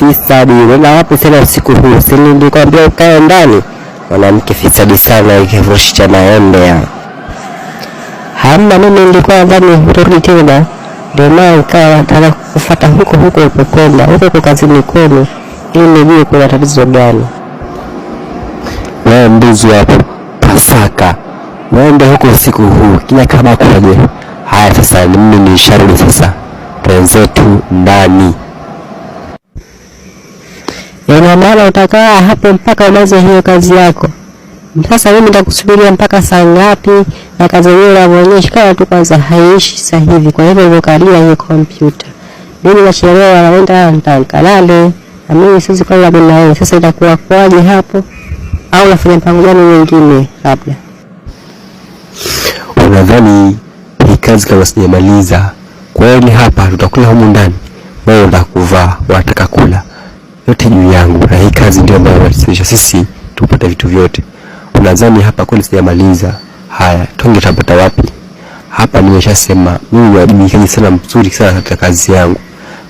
fisadi, unaenda wapi tena usiku huu? Si nilikwambia ukae ndani? Mwanamke fisadi sana, ikifurushi cha maembe ya. Hamna, mimi nilikuwa ndani hutorudi tena. Ndio maana nikawa nataka kufuata huko ulipokwenda, huko kazini kwenu, ili nijue kuna tatizo gani. Wewe mbuzi hapo Pasaka, wewe huko usiku huu kila kama kwaje? Haya sasa mimi nisharudi sasa. Twenzetu ndani. Ina maana utakaa hapo mpaka umalize hiyo kazi yako? Sasa mimi nitakusubiria mpaka saa ngapi? Na kazi yenyewe inaonyesha kama tu kwanza haishi sasa hivi. Kwa hivyo ukalia hiyo kompyuta. Mimi nachelewa, naenda nitakalale. Na mimi siwezi kulala bila wewe. Sasa itakuwa kwaje hapo? Au nafanya mpango gani mwingine labda? Unadhani hii kazi kama sijamaliza kweli hapa tutakula humu ndani? Wewe unakuvaa, unataka kula. Yote juu yangu, na hii kazi ndio ambayo inatuwezesha sisi tupate vitu vyote. Unadhani hapa kweli sijamaliza? Haya, tonge tapata wapi? Hapa nimeshasema mimi wajibikaji sana, mzuri sana katika kazi yangu.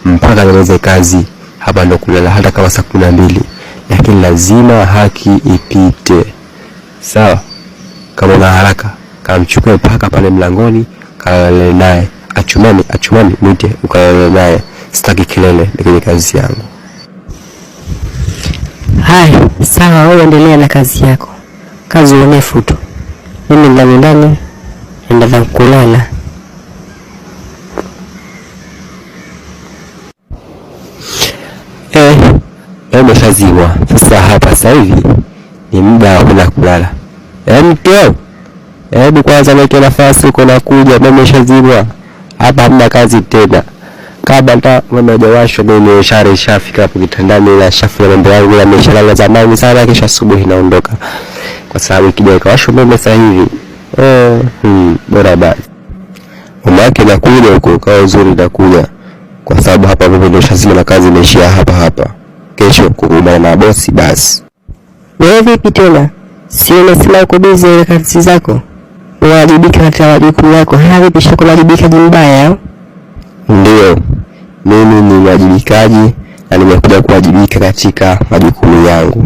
Mpaka nimalize kazi hapa ndo kulala, hata kama saa 12. Lakini lazima haki ipite. Sawa? Kama una haraka, kamchukue paka pale mlangoni, kalale naye. Achumani mwite ukalale naye. Sitaki kelele kwenye kazi yangu. Hai, sawa, wewe endelea na kazi yako. Kazi unefu tu. Mimi ndani nenda kulala. Umeshazimwa. Sasa hapa sasa hivi ni muda wa kwenda kulala. Mteo. Hebu kwanza weke nafasi uko na kuja, mimi nimeshazimwa. Hapa hamna kazi tena. Kabla hata mwana hajawashwa mimi shafika hapo kitandani na shafu ya mambo yangu na nimeshalala zamani sana, kisha asubuhi naondoka. Kwa sababu ikija ikawashwa mimi sasa hivi. Bora basi. Mama yake nakuja huko kwa uzuri nakuja. Kwa sababu hapa mimi ndio shazima na kazi imeishia hapa. Kesho kukumbana na bosi basi. Wewe vipi tena? Si unasema uko busy na kazi zako? Unawajibika katika majukumu yako. Vipi shako unawajibikaji mbaya? Ndio. Mimi ni mwajibikaji na nimekuja kuwajibika katika majukumu yangu.